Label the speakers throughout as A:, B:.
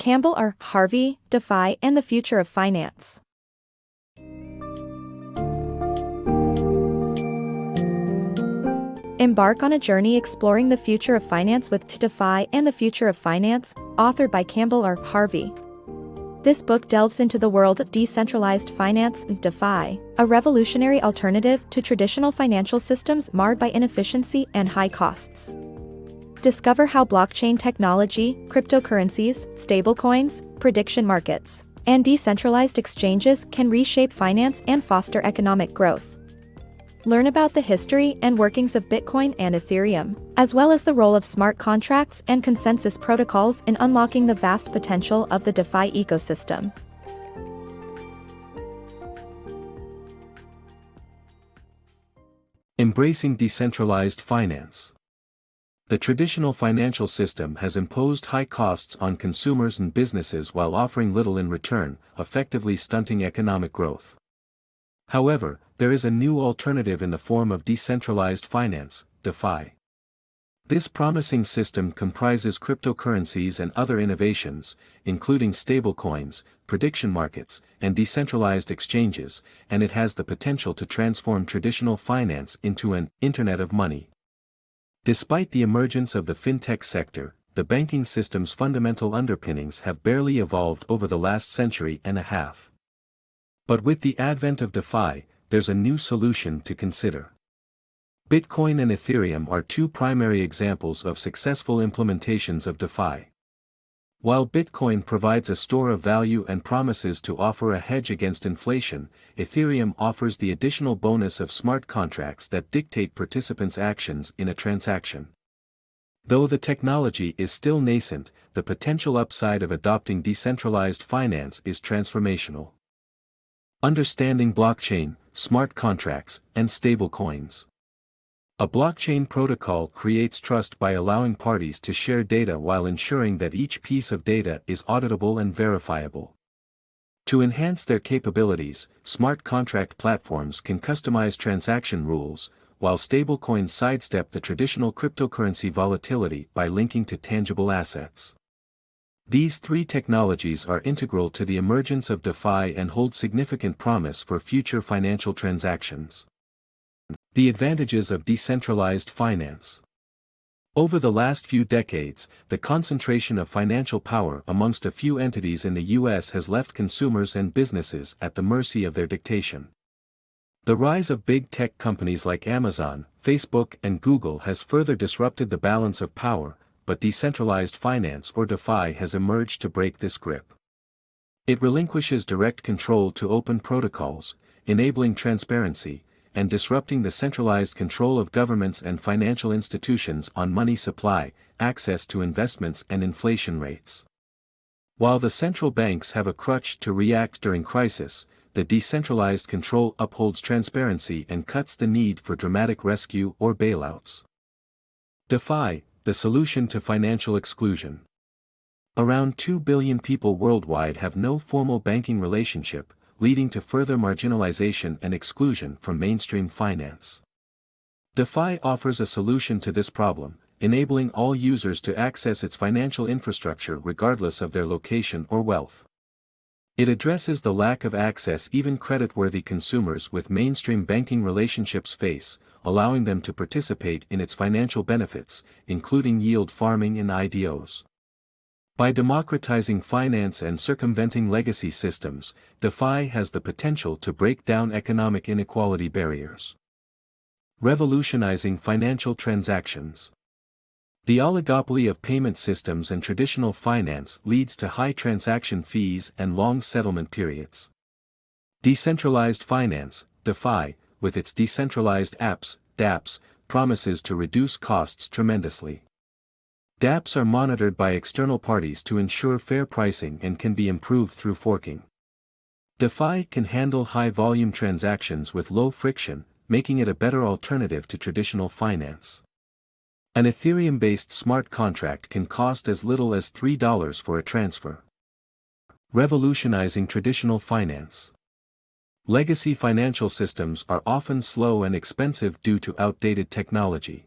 A: Campbell are Harvey, DeFi, and the Future of Finance. Embark on a journey exploring the future of finance with DeFi and the Future of Finance, authored by Campbell R. Harvey. This book delves into the world of decentralized finance and DeFi, a revolutionary alternative to traditional financial systems marred by inefficiency and high costs. Discover how blockchain technology, cryptocurrencies, stablecoins, prediction markets, and decentralized exchanges can reshape finance and foster economic growth. Learn about the history and workings of Bitcoin and Ethereum, as well as the role of smart contracts and consensus protocols in unlocking the vast potential of the DeFi ecosystem.
B: Embracing decentralized finance. The traditional financial system has imposed high costs on consumers and businesses while offering little in return, effectively stunting economic growth. However, there is a new alternative in the form of decentralized finance, DeFi. This promising system comprises cryptocurrencies and other innovations, including stablecoins, prediction markets, and decentralized exchanges, and it has the potential to transform traditional finance into an Internet of Money. Despite the emergence of the fintech sector, the banking system's fundamental underpinnings have barely evolved over the last century and a half. But with the advent of DeFi, there's a new solution to consider. Bitcoin and Ethereum are two primary examples of successful implementations of DeFi. While Bitcoin provides a store of value and promises to offer a hedge against inflation, Ethereum offers the additional bonus of smart contracts that dictate participants' actions in a transaction. Though the technology is still nascent, the potential upside of adopting decentralized finance is transformational. Understanding blockchain, smart contracts, and stablecoins. A blockchain protocol creates trust by allowing parties to share data while ensuring that each piece of data is auditable and verifiable. To enhance their capabilities, smart contract platforms can customize transaction rules, while stablecoins sidestep the traditional cryptocurrency volatility by linking to tangible assets. These three technologies are integral to the emergence of DeFi and hold significant promise for future financial transactions. The advantages of decentralized finance. Over the last few decades, the concentration of financial power amongst a few entities in the U.S. has left consumers and businesses at the mercy of their dictation. The rise of big tech companies like Amazon, Facebook, and Google has further disrupted the balance of power, but decentralized finance or DeFi has emerged to break this grip. It relinquishes direct control to open protocols, enabling transparency, and disrupting the centralized control of governments and financial institutions on money supply, access to investments and inflation rates. While the central banks have a crutch to react during crisis, the decentralized control upholds transparency and cuts the need for dramatic rescue or bailouts. DeFi, the solution to financial exclusion. Around 2 billion people worldwide have no formal banking relationship, leading to further marginalization and exclusion from mainstream finance. DeFi offers a solution to this problem, enabling all users to access its financial infrastructure regardless of their location or wealth. It addresses the lack of access even creditworthy consumers with mainstream banking relationships face, allowing them to participate in its financial benefits, including yield farming and IDOs. By democratizing finance and circumventing legacy systems, DeFi has the potential to break down economic inequality barriers. Revolutionizing financial transactions. The oligopoly of payment systems and traditional finance leads to high transaction fees and long settlement periods. Decentralized finance, DeFi, with its decentralized apps, dApps, promises to reduce costs tremendously. dApps are monitored by external parties to ensure fair pricing and can be improved through forking. DeFi can handle high-volume transactions with low friction, making it a better alternative to traditional finance. An Ethereum-based smart contract can cost as little as $3 for a transfer. Revolutionizing traditional finance. Legacy financial systems are often slow and expensive due to outdated technology.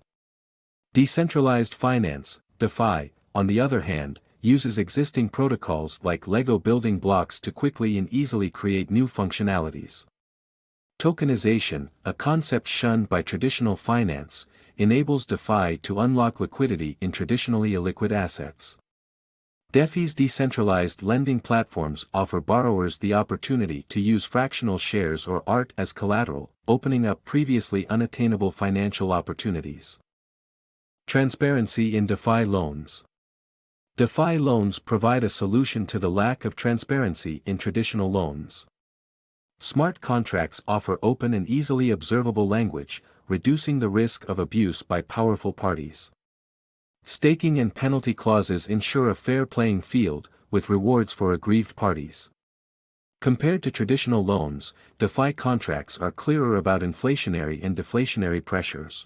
B: Decentralized finance, DeFi, on the other hand, uses existing protocols like Lego building blocks to quickly and easily create new functionalities. Tokenization, a concept shunned by traditional finance, enables DeFi to unlock liquidity in traditionally illiquid assets. DeFi's decentralized lending platforms offer borrowers the opportunity to use fractional shares or art as collateral, opening up previously unattainable financial opportunities. Transparency in DeFi loans. DeFi loans provide a solution to the lack of transparency in traditional loans. Smart contracts offer open and easily observable language, reducing the risk of abuse by powerful parties. Staking and penalty clauses ensure a fair playing field, with rewards for aggrieved parties. Compared to traditional loans, DeFi contracts are clearer about inflationary and deflationary pressures.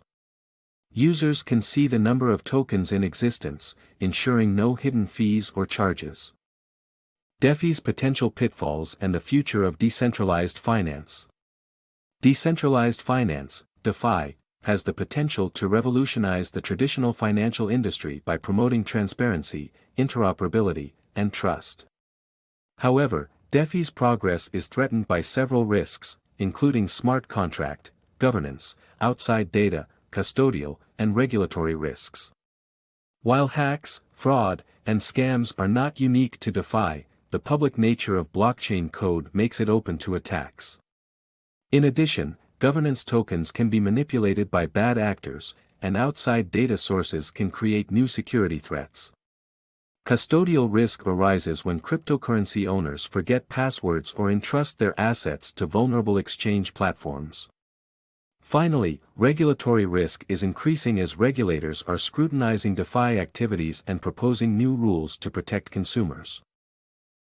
B: Users can see the number of tokens in existence, ensuring no hidden fees or charges. DeFi's potential pitfalls and the future of decentralized finance. Decentralized finance, DeFi, has the potential to revolutionize the traditional financial industry by promoting transparency, interoperability, and trust. However, DeFi's progress is threatened by several risks, including smart contract, governance, outside data, custodial, and regulatory risks. While hacks, fraud, and scams are not unique to DeFi, the public nature of blockchain code makes it open to attacks. In addition, governance tokens can be manipulated by bad actors, and outside data sources can create new security threats. Custodial risk arises when cryptocurrency owners forget passwords or entrust their assets to vulnerable exchange platforms. Finally, regulatory risk is increasing as regulators are scrutinizing DeFi activities and proposing new rules to protect consumers.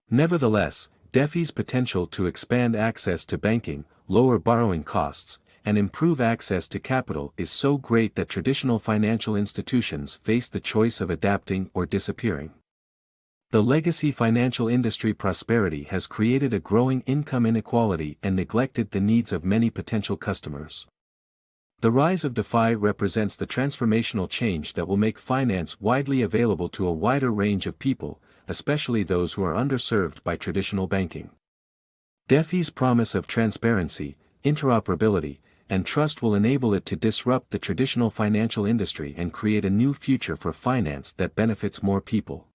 B: Nevertheless, DeFi's potential to expand access to banking, lower borrowing costs, and improve access to capital is so great that traditional financial institutions face the choice of adapting or disappearing. The legacy financial industry prosperity has created a growing income inequality and neglected the needs of many potential customers. The rise of DeFi represents the transformational change that will make finance widely available to a wider range of people, especially those who are underserved by traditional banking. DeFi's promise of transparency, interoperability, and trust will enable it to disrupt the traditional financial industry and create a new future for finance that benefits more people.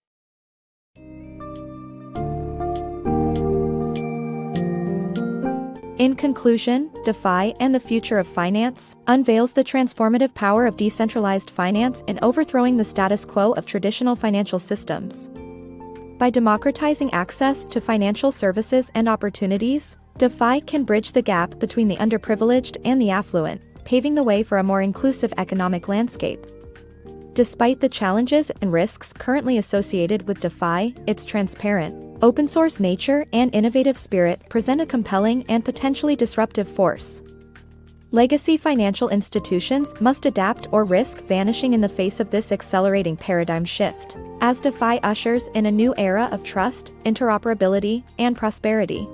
A: In conclusion, DeFi and the Future of Finance unveils the transformative power of decentralized finance in overthrowing the status quo of traditional financial systems. By democratizing access to financial services and opportunities, DeFi can bridge the gap between the underprivileged and the affluent, paving the way for a more inclusive economic landscape. Despite the challenges and risks currently associated with DeFi, its transparent, open-source nature and innovative spirit present a compelling and potentially disruptive force. Legacy financial institutions must adapt or risk vanishing in the face of this accelerating paradigm shift, as DeFi ushers in a new era of trust, interoperability, and prosperity.